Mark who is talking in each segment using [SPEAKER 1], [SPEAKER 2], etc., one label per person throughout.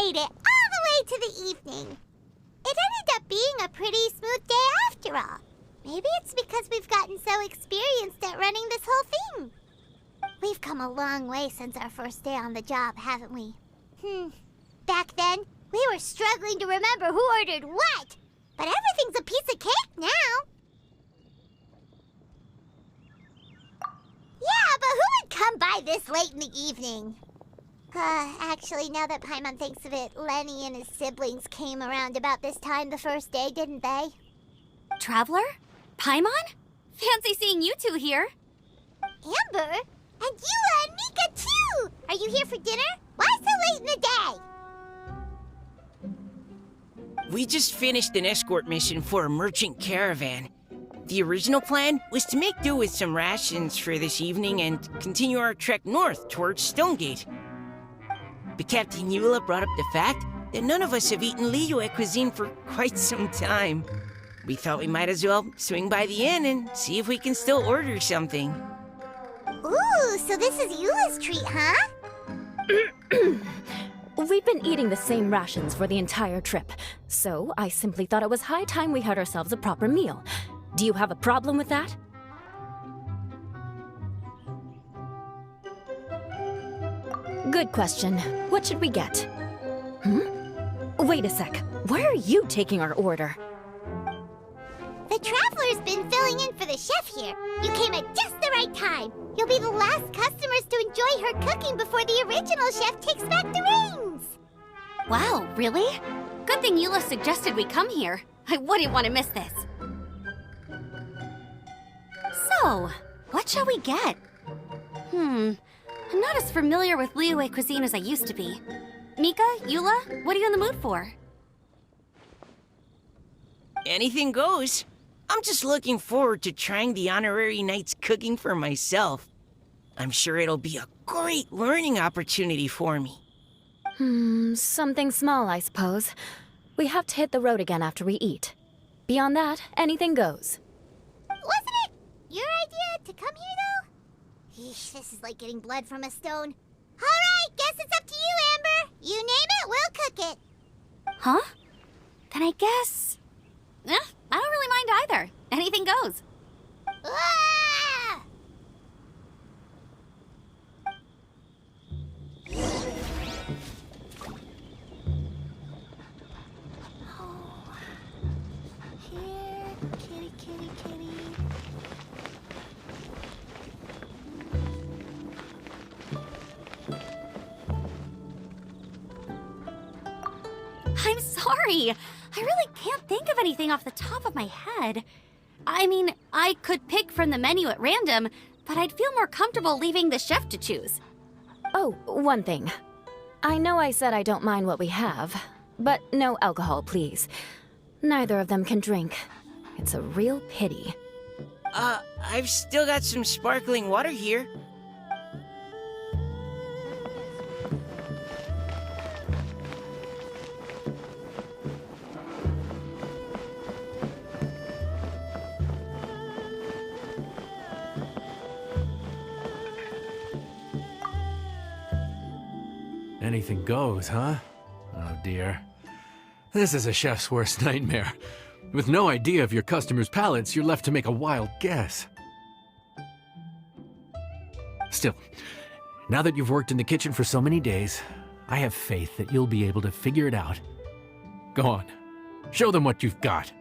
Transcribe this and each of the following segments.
[SPEAKER 1] made it all the way to the evening. It ended up being a pretty smooth day after all. Maybe it's because we've gotten so experienced at running this whole thing. We've come a long way since our first day on the job, haven't we? Back then, we were struggling to remember who ordered what. But everything's a piece of cake now. Yeah, but who would come by this late in the evening? Actually, now that Paimon thinks of it, Lenny and his siblings came around about this time the first day, didn't they?
[SPEAKER 2] Traveler? Paimon? Fancy seeing you two here.
[SPEAKER 1] Amber? And Eula and Mika, too! Are you here for dinner? Why so late in the day?
[SPEAKER 3] We just finished an escort mission for a merchant caravan. The original plan was to make do with some rations for this evening and continue our trek north towards Stonegate. But Captain Eula brought up the fact that none of us have eaten Liyue cuisine for quite some time. We thought we might as well swing by the inn and see if we can still order something.
[SPEAKER 1] Ooh, so this is Eula's treat, huh?
[SPEAKER 4] We've been eating the same rations for the entire trip, so I simply thought it was high time we had ourselves a proper meal. Do you have a problem with that? Good question. What should we get? Wait a sec. Why are you taking our order?
[SPEAKER 1] The Traveler's been filling in for the chef here. You came at just the right time. You'll be the last customers to enjoy her cooking before the original chef takes back the reins.
[SPEAKER 2] Wow, really? Good thing Eula suggested we come here. I wouldn't want to miss this. So, what shall we get? I'm not as familiar with Liyue cuisine as I used to be. Mika, Eula, what are you in the mood for?
[SPEAKER 3] Anything goes. I'm just looking forward to trying the honorary knight's cooking for myself. I'm sure it'll be a great learning opportunity for me.
[SPEAKER 4] Something small, I suppose. We have to hit the road again after we eat. Beyond that, anything goes.
[SPEAKER 1] Wasn't it your idea to come here, though? Eesh, this is like getting blood from a stone. All right, guess it's up to you, Amber. You name it, we'll cook it.
[SPEAKER 2] Huh? Then I guess... I don't really mind either. Anything goes.
[SPEAKER 1] Ah! Oh. Here, kitty, kitty, kitty.
[SPEAKER 2] I'm sorry. I really can't think of anything off the top of my head. I mean, I could pick from the menu at random, but I'd feel more comfortable leaving the chef to choose.
[SPEAKER 4] Oh, one thing. I know I said I don't mind what we have, but no alcohol, please. Neither of them can drink. It's a real pity.
[SPEAKER 3] I've still got some sparkling water here.
[SPEAKER 5] Anything goes, huh? Oh dear. This is a chef's worst nightmare. With no idea of your customers' palates, you're left to make a wild guess. Still, now that you've worked in the kitchen for so many days, I have faith that you'll be able to figure it out. Go on, show them what you've got.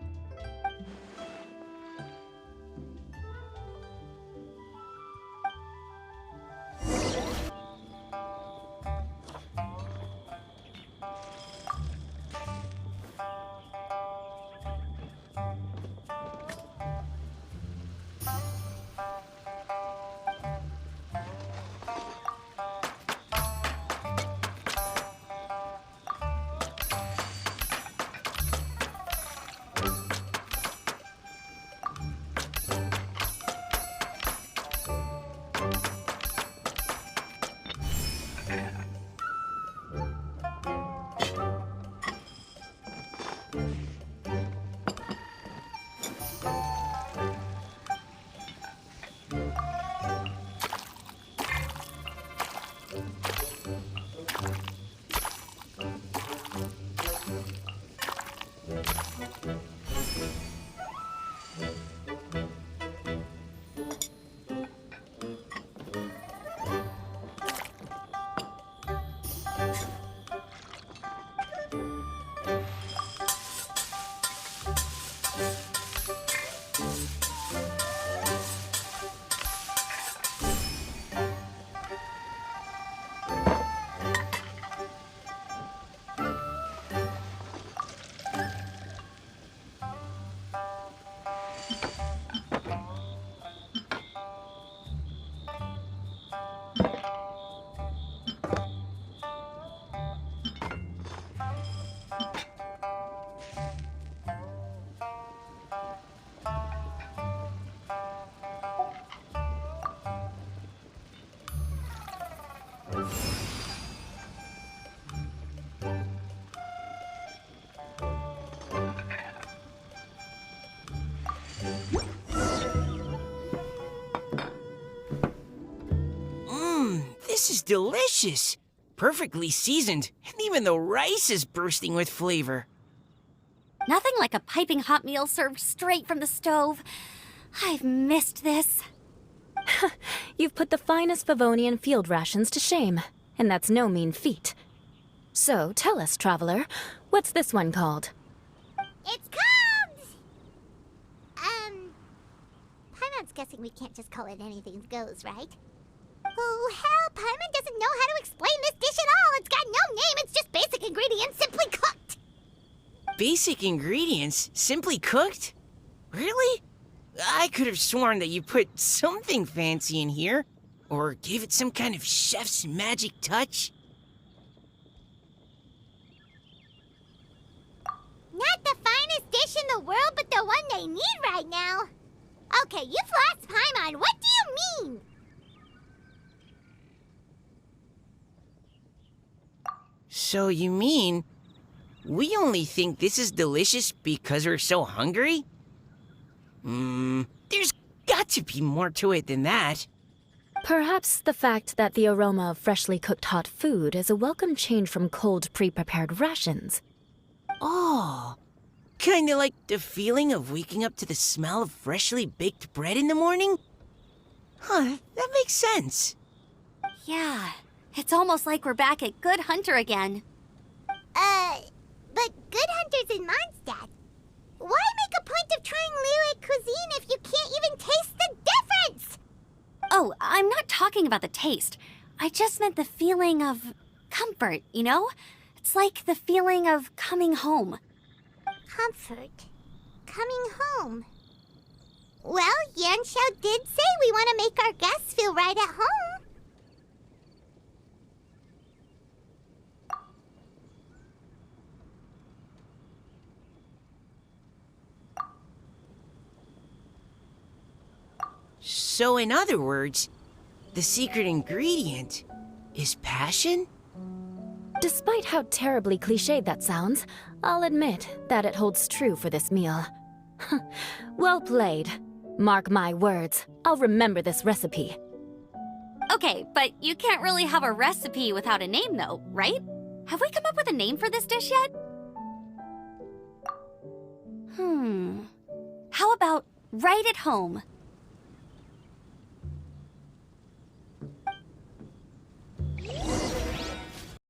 [SPEAKER 3] This is delicious. Perfectly seasoned, and even the rice is bursting with flavor.
[SPEAKER 2] Nothing like a piping hot meal served straight from the stove. I've missed this.
[SPEAKER 4] You've put the finest Favonian field rations to shame, and that's no mean feat. So tell us, traveler, what's this one called?
[SPEAKER 1] It's called... Paimon's guessing we can't just call it anything goes, right? Oh, hell, Paimon doesn't know how to explain this dish at all. It's got no name, it's just basic ingredients simply cooked.
[SPEAKER 3] Basic ingredients? Simply cooked? Really? I could have sworn that you put something fancy in here, or gave it some kind of chef's magic touch.
[SPEAKER 1] Not the finest dish in the world, but the one they need right now. Okay, you've lost Paimon. What do you mean?
[SPEAKER 3] So you mean we only think this is delicious because we're so hungry? There's got to be more to it than that.
[SPEAKER 4] Perhaps the fact that the aroma of freshly cooked hot food is a welcome change from cold, pre-prepared rations.
[SPEAKER 3] Oh, kinda like the feeling of waking up to the smell of freshly baked bread in the morning? Huh, that makes sense.
[SPEAKER 2] Yeah, it's almost like we're back at Good Hunter again.
[SPEAKER 1] But Good Hunter's in Mondstadt. Why make a point of trying Liyue cuisine if you can't even taste the difference?
[SPEAKER 2] Oh, I'm not talking about the taste. I just meant the feeling of comfort, you know? It's like the feeling of coming home.
[SPEAKER 1] Comfort. Coming home. Well, Yanxiao did say we want to make our guests feel right at home.
[SPEAKER 3] So in other words, the secret ingredient is passion?
[SPEAKER 4] Despite how terribly cliched that sounds, I'll admit that it holds true for this meal. Well played. Mark my words, I'll remember this recipe.
[SPEAKER 2] Okay, but you can't really have a recipe without a name though, right? Have we come up with a name for this dish yet? How about Right at Home?